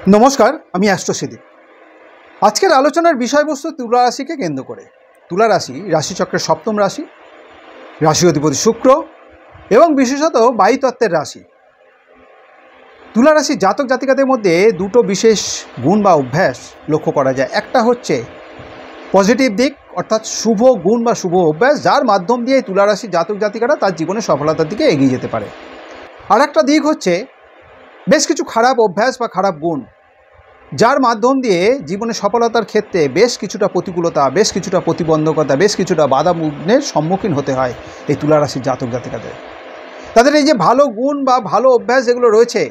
नमस्कार, আমি অ্যাস্ট্রো সিদ্দিক। আজকের আলোচনার বিষয়বস্তু তুলা রাশিকে কেন্দ্র করে। তুলা রাশি রাশিচক্রের সপ্তম রাশি, রাশি অধিপতি শুক্র এবং বিশেষত বায়ুতত্ত্বের রাশি। তুলা রাশি জাতক জাতিকাদের মধ্যে দুটো বিশেষ গুণ বা অভ্যাস লক্ষ্য করা যায়। একটা হচ্ছে পজিটিভ দিক, অর্থাৎ শুভ গুণ বা শুভ অভ্যাস, যার মাধ্যম দিয়ে তুলা রাশি জাতক জাতিকারা তার জীবনে সফলতার দিকে এগিয়ে যেতে পারে। আর একটা দিক হচ্ছে বেশ কিছু খারাপ অভ্যাস বা খারাপ গুণ, যার মাধ্যম দিয়ে জীবনে সফলতার ক্ষেত্রে বেশ কিছুটা প্রতিকূলতা, বেশ কিছুটা প্রতিবন্ধকতা, বেশ কিছুটা বাধা বিঘ্নের সম্মুখীন হতে হয় এই তুলা রাশির জাতক জাতিকাদের। তাদের এই যে ভালো গুণ বা ভালো অভ্যাস যেগুলো রয়েছে,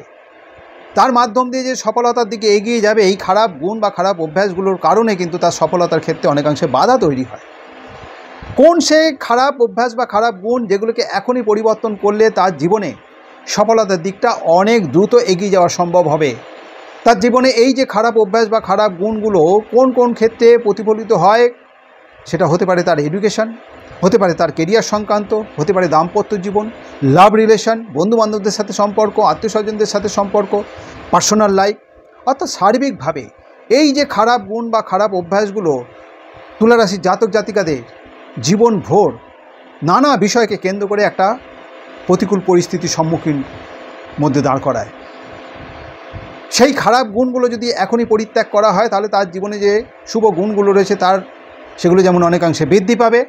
তার মাধ্যম দিয়ে যে সফলতার দিকে এগিয়ে যাবে, এই খারাপ গুণ বা খারাপ অভ্যাসগুলোর কারণে কিন্তু তার সফলতার ক্ষেত্রে অনেকাংশে বাধা তৈরি হয়। কোন সে খারাপ অভ্যাস বা খারাপ গুণ যেগুলোকে এখনই পরিবর্তন করলে তার জীবনে সফলতার দিকটা অনেক দ্রুত এগিয়ে যাওয়া সম্ভব হবে। তার জীবনে এই যে খারাপ অভ্যাস বা খারাপ গুণগুলো কোন কোন ক্ষেত্রে প্রতিফলিত হয়, সেটা হতে পারে তার এডুকেশন, হতে পারে তার কেরিয়ার সংক্রান্ত, হতে পারে দাম্পত্য জীবন, লাভ রিলেশন, বন্ধুবান্ধবদের সাথে সম্পর্ক, আত্মীয় স্বজনদের সাথে সম্পর্ক, পার্সোনাল লাইফ। অর্থাৎ সার্বিকভাবে এই যে খারাপ গুণ বা খারাপ অভ্যাসগুলো তুলারাশির জাতক জাতিকাদের জীবনভর নানা বিষয়কে কেন্দ্র করে একটা প্রতিকূল পরিস্থিতির সম্মুখীন মধ্যে দাঁড় করায়। সেই খারাপ গুণগুলো যদি এখনই পরিত্যাগ করা হয়, তাহলে তার জীবনে যে শুভ গুণগুলো রয়েছে সেগুলো যেমন অনেকাংশে বৃদ্ধি পাবে,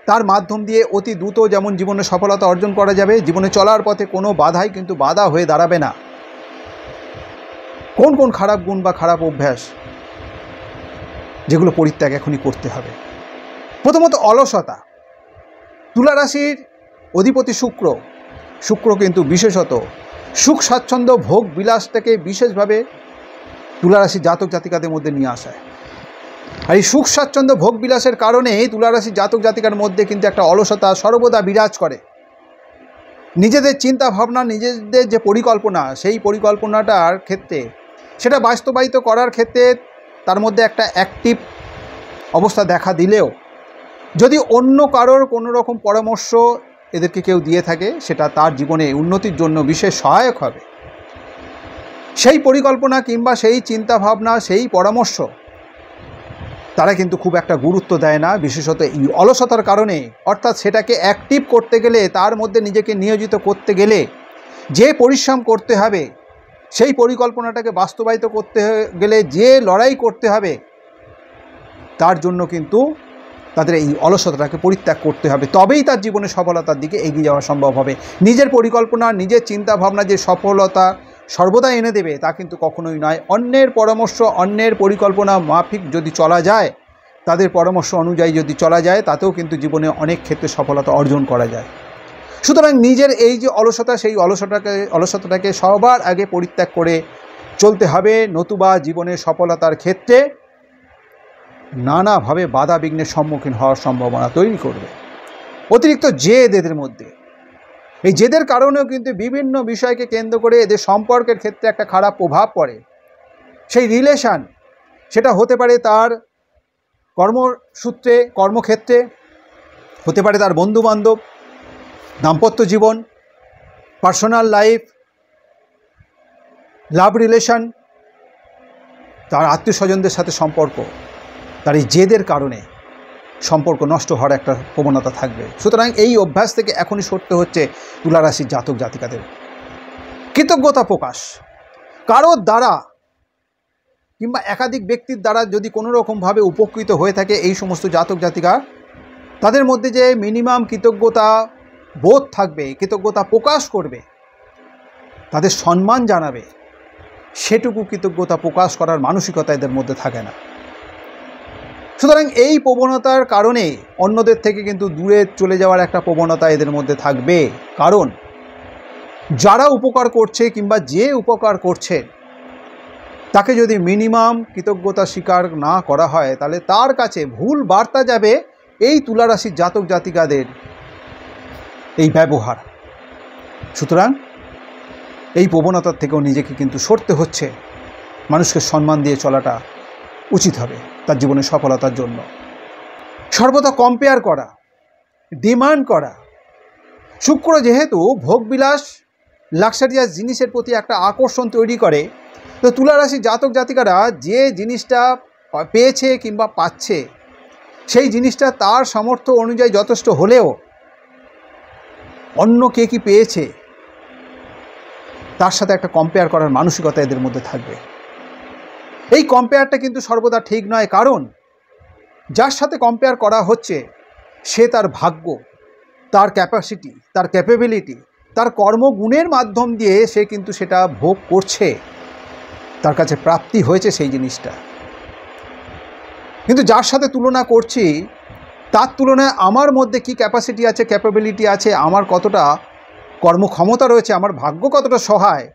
তার মাধ্যম দিয়ে অতি দ্রুত যেমন জীবনে সফলতা অর্জন করা যাবে, জীবনে চলার পথে কোনো বাধাই কিন্তু বাধা হয়ে দাঁড়াবে না। কোন কোন খারাপ গুণ বা খারাপ অভ্যাস যেগুলো পরিত্যাগ এখনই করতে হবে? প্রথমত অলসতা। তুলা রাশির অধিপতি শুক্র কিন্তু বিশেষত সুখ স্বাচ্ছন্দ্য ভোগ বিলাসটাকে বিশেষভাবে তুলারাশি জাতক জাতিকাদের মধ্যে নিয়ে আসায়। আর এই সুখ স্বাচ্ছন্দ্য ভোগ বিলাসের কারণে তুলারাশি জাতক জাতিকার মধ্যে কিন্তু একটা অলসতা সর্বদা বিরাজ করে। নিজেদের চিন্তা ভাবনা, নিজেদের যে পরিকল্পনা, সেই পরিকল্পনাটার ক্ষেত্রে সেটা বাস্তবায়িত করার ক্ষেত্রে তার মধ্যে একটা অ্যাক্টিভ অবস্থা দেখা দিলেও যদি অন্য কারোর কোনো রকম পরামর্শ এদেরকে কেউ দিয়ে থাকে, সেটা তার জীবনে উন্নতির জন্য বিশেষ সহায়ক হবে। সেই পরিকল্পনা কিংবা সেই চিন্তাভাবনা, সেই পরামর্শ তারা কিন্তু খুব একটা গুরুত্ব দেয় না, বিশেষত এই অলসতার কারণে। অর্থাৎ সেটাকে অ্যাক্টিভ করতে গেলে, তার মধ্যে নিজেকে নিয়োজিত করতে গেলে যে পরিশ্রম করতে হবে, সেই পরিকল্পনাটাকে বাস্তবায়িত করতে গেলে যে লড়াই করতে হবে, তার জন্য কিন্তু তাদের এই অলসতাটাকে পরিত্যাগ করতে হবে। তবেই তার জীবনে সফলতার দিকে এগিয়ে যাওয়া সম্ভব হবে। নিজের পরিকল্পনা, নিজের চিন্তাভাবনা যে সফলতা সর্বদা এনে দেবে তা কিন্তু কখনোই নয়। অন্যের পরামর্শ, অন্যের পরিকল্পনা মাফিক যদি চলা যায়, তাদের পরামর্শ অনুযায়ী যদি চলা যায়, তাতেও কিন্তু জীবনে অনেক ক্ষেত্রে সফলতা অর্জন করা যায়। সুতরাং নিজের এই যে অলসতা, সেই অলসতাটাকে সবার আগে পরিত্যাগ করে চলতে হবে, নতুবা জীবনের সফলতার ক্ষেত্রে নানাভাবে বাধা বিঘ্নের সম্মুখীন হওয়ার সম্ভাবনা তৈরি করবে। অতিরিক্ত জেদ এদের মধ্যে, এই জেদের কারণেও কিন্তু বিভিন্ন বিষয়কে কেন্দ্র করে এদের সম্পর্কের ক্ষেত্রে একটা খারাপ প্রভাব পড়ে। সেই রিলেশান, সেটা হতে পারে তার কর্মসূত্রে, কর্মক্ষেত্রে, হতে পারে তার বন্ধুবান্ধব, দাম্পত্য জীবন, পার্সোনাল লাইফ, লাভ রিলেশন, তার আত্মীয় স্বজনদের সাথে সম্পর্ক। তার এই জেদের কারণে সম্পর্ক নষ্ট হওয়ার একটা প্রবণতা থাকবে। সুতরাং এই অভ্যাস থেকে এখনই সরতে হচ্ছে তুলারাশির জাতক জাতিকাদের। কৃতজ্ঞতা প্রকাশ, কারোর দ্বারা কিংবা একাধিক ব্যক্তির দ্বারা যদি কোনো রকমভাবে উপকৃত হয়ে থাকে এই সমস্ত জাতক জাতিকা, তাদের মধ্যে যে মিনিমাম কৃতজ্ঞতা বোধ থাকবে, কৃতজ্ঞতা প্রকাশ করবে, তাদের সম্মান জানাবে, সেটুকু কৃতজ্ঞতা প্রকাশ করার মানসিকতা এদের মধ্যে থাকে না। সুতরাং এই প্রবণতার কারণে অন্যদের থেকে কিন্তু দূরে চলে যাওয়ার একটা প্রবণতা এদের মধ্যে থাকবে। কারণ যারা উপকার করছে কিংবা যে উপকার করছে, তাকে যদি মিনিমাম কৃতজ্ঞতা স্বীকার না করা হয়, তাহলে তার কাছে ভুল বার্তা যাবে এই তুলারাশির জাতক জাতিকাদের এই ব্যবহার। সুতরাং এই প্রবণতার থেকেও নিজেকে কিন্তু সরতে হচ্ছে। মানুষকে সম্মান দিয়ে চলাটা উচিত হবে তার জীবনের সফলতার জন্য। সর্বদা কম্পেয়ার করা, ডিমান্ড করা। শুক্র যেহেতু ভোগবিলাস, লাক্সারিয়াস জিনিসের প্রতি একটা আকর্ষণ তৈরি করে, তো তুলা রাশি জাতক জাতিকারা যে জিনিসটা পেয়েছে কিংবা পাচ্ছে সেই জিনিসটা তার সামর্থ্য অনুযায়ী যথেষ্ট হলেও অন্য কে কী পেয়েছে তার সাথে একটা কম্পেয়ার করার মানসিকতা এদের মধ্যে থাকবে। এই কম্পেয়ারটা কিন্তু সর্বদা ঠিক নয়, কারণ যার সাথে কম্পেয়ার করা হচ্ছে সে তার ভাগ্য, তার ক্যাপাসিটি, তার ক্যাপেবিলিটি, তার কর্মগুণের মাধ্যম দিয়ে সে কিন্তু সেটা ভোগ করছে, তার কাছে প্রাপ্তি হয়েছে সেই জিনিসটা। কিন্তু যার সাথে তুলনা করছি তার তুলনায় আমার মধ্যে কি ক্যাপাসিটি আছে, ক্যাপাবিলিটি আছে, আমার কতটা কর্মক্ষমতা রয়েছে, আমার ভাগ্য কতটা সহায়,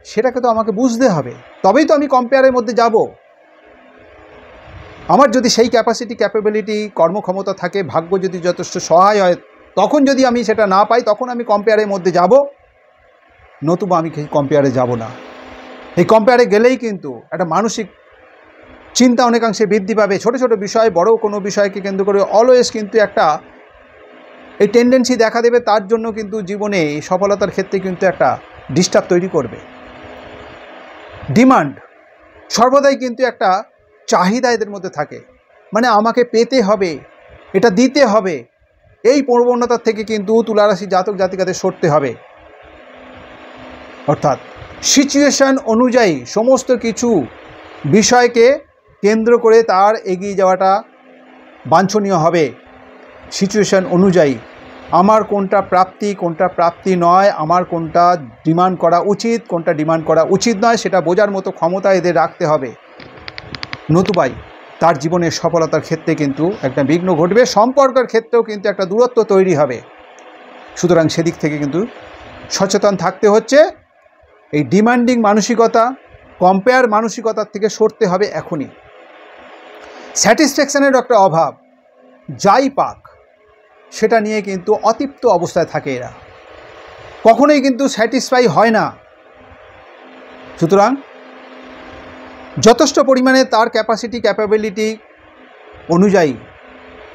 সেটাকে তো আমাকে বুঝতে হবে, তবেই তো আমি কম্পেয়ারের মধ্যে যাব। আমার যদি সেই ক্যাপাসিটি, ক্যাপাবিলিটি, কর্মক্ষমতা থাকে, ভাগ্য যদি যথেষ্ট সহায় হয়, তখন যদি আমি সেটা না পাই তখন আমি কম্পেয়ারের মধ্যে যাব, নতুবা আমি কম্পেয়ারে যাব না। এই কম্পেয়ারে গেলেই কিন্তু একটা মানসিক চিন্তা অনেকাংশে বৃদ্ধি পাবে। ছোট ছোট বিষয়, বড় কোনো বিষয়কে কেন্দ্র করে অলওয়েজ কিন্তু একটা এই টেন্ডেন্সি দেখা দেবে, তার জন্য কিন্তু জীবনে সফলতার ক্ষেত্রে কিন্তু একটা ডিস্টার্ব তৈরি করবে। ডিমান্ড সর্বদাই কিন্তু একটা চাহিদা এদের মধ্যে থাকে, মানে আমাকে পেতে হবে, এটা দিতে হবে, এই প্রবণতার থেকে কিন্তু তুলারাশি জাতক জাতিকাদের সরতে হবে। অর্থাৎ সিচুয়েশন অনুযায়ী সমস্ত কিছু বিষয়কে কেন্দ্র করে তার এগিয়ে যাওয়াটা বাঞ্ছনীয় হবে। সিচুয়েশন অনুযায়ী আমার কোনটা প্রাপ্তি, কোনটা প্রাপ্তি নয়, আমার কোনটা ডিমান্ড করা উচিত, কোনটা ডিমান্ড করা উচিত নয়, সেটা বোঝার মতো ক্ষমতা এদের রাখতে হবে। নতুবাই তার জীবনের সফলতার ক্ষেত্রে কিন্তু একটা বিঘ্ন ঘটবে, সম্পর্কের ক্ষেত্রেও কিন্তু একটা দূরত্ব তৈরি হবে। সুতরাং সেদিক থেকে কিন্তু সচেতন থাকতে হচ্ছে। এই ডিমান্ডিং মানসিকতা, কম্পেয়ার মানসিকতার থেকে সরতে হবে এখনই। স্যাটিসফ্যাকশানের একটা অভাব, যাই পাক সেটা নিয়ে কিন্তু অতৃপ্ত অবস্থায় থাকে এরা, কখনোই কিন্তু স্যাটিসফাই হয় না। সুতরাং যথেষ্ট পরিমাণে তার ক্যাপাসিটি, ক্যাপাবিলিটি অনুযায়ী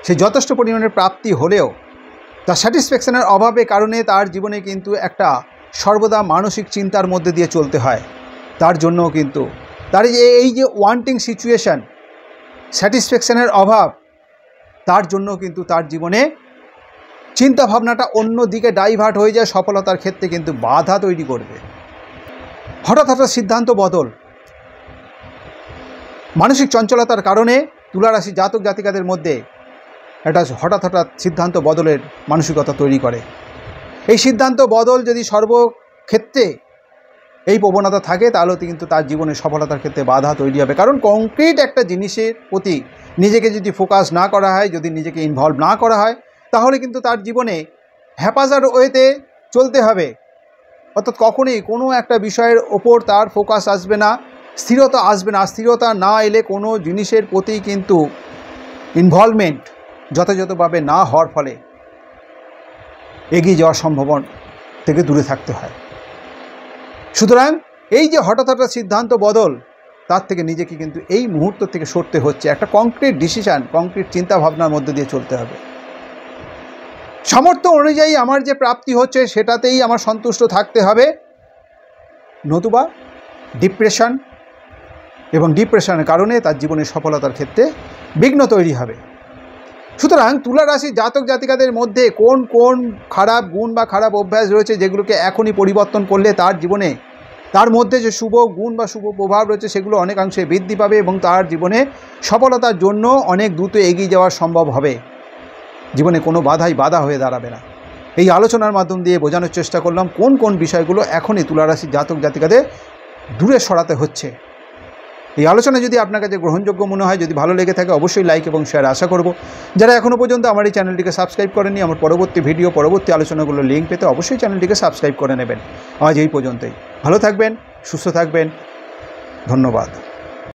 সে যথেষ্ট পরিমাণে প্রাপ্তি হলেও তার স্যাটিসফ্যাকশানের অভাবের কারণে তার জীবনে কিন্তু একটা সর্বদা মানসিক চিন্তার মধ্যে দিয়ে চলতে হয়। তার জন্য কিন্তু তার এই যে ওয়ান্টিং সিচুয়েশান, স্যাটিসফ্যাকশানের অভাব, তার জন্য কিন্তু তার জীবনে চিন্তা ভাবনাটা অন্য দিকে ডাইভার্ট হয়ে যায়, সফলতার ক্ষেত্রে কিন্তু বাধা তৈরি করবে। হঠাৎ হঠাৎ সিদ্ধান্ত বদল, মানসিক চঞ্চলতার কারণে তুলারাশি জাতক জাতিকাদের মধ্যে একটা হঠাৎ হঠাৎ সিদ্ধান্ত বদলের মানসিকতা তৈরি করে। এই সিদ্ধান্ত বদল যদি সর্বক্ষেত্রে এই প্রবণতা থাকে তাহলে কিন্তু তার জীবনের সফলতার ক্ষেত্রে বাধা তৈরি হবে। কারণ কংক্রিট একটা জিনিসের প্রতি নিজেকে যদি ফোকাস না করা হয়, যদি নিজেকে ইনভলভ না করা হয়, তাহলে কিন্তু তার জীবনে হ্যাপাজার ওয়েতে চলতে হবে। অর্থাৎ কখনোই কোনো একটা বিষয়ের ওপর তার ফোকাস আসবে না, স্থিরতা আসবে না। স্থিরতা না এলে কোনো জিনিসের প্রতি কিন্তু ইনভলভমেন্ট যথাযথভাবে না হওয়ার ফলে এগিয়ে যাওয়ার সম্ভাবনা থেকে দূরে থাকতে হয়। সুতরাং এই যে হঠাৎ হঠাৎ সিদ্ধান্ত বদল, তার থেকে নিজেকে কিন্তু এই মুহূর্ত থেকে সরতে হচ্ছে। একটা কংক্রিট ডিসিশান, কংক্রিট চিন্তাভাবনার মধ্যে দিয়ে চলতে হবে। সামর্থ্য অনুযায়ী আমার যে প্রাপ্তি হচ্ছে সেটাতেই আমার সন্তুষ্ট থাকতে হবে, নতুবা ডিপ্রেশন এবং ডিপ্রেশনের কারণে তার জীবনের সফলতার ক্ষেত্রে বিঘ্ন তৈরি হবে। সুতরাং তুলা রাশি জাতক জাতিকাদের মধ্যে কোন কোন খারাপ গুণ বা খারাপ অভ্যাস রয়েছে যেগুলোকে এখনই পরিবর্তন করলে তার জীবনে, তার মধ্যে যে শুভ গুণ বা শুভ প্রভাব রয়েছে সেগুলো অনেকাংশে বৃদ্ধি পাবে এবং তার জীবনে সফলতার জন্য অনেক দ্রুত এগিয়ে যাওয়া সম্ভব হবে। জীবনে কোনো বাধা হয়ে দাঁড়াবে না। এই আলোচনার মাধ্যম দিয়ে বোঝানোর চেষ্টা করলাম কোন কোন বিষয়গুলো এখনই তুলা রাশি জাতক জাতিকাদের দূরে সরাতে হচ্ছে। এই আলোচনা যদি আপনার কাছে গ্রহণযোগ্য মনে হয়, যদি ভালো লেগে থাকে, অবশ্যই লাইক এবং শেয়ার আশা করব। যারা এখনও পর্যন্ত আমার এই চ্যানেলটিকে সাবস্ক্রাইব করেননি, আমার পরবর্তী ভিডিও, পরবর্তী আলোচনাগুলোর লিঙ্ক পেতে অবশ্যই চ্যানেলটিকে সাবস্ক্রাইব করে নেবেন। আজ এই পর্যন্তই। ভালো থাকবেন, সুস্থ থাকবেন, ধন্যবাদ।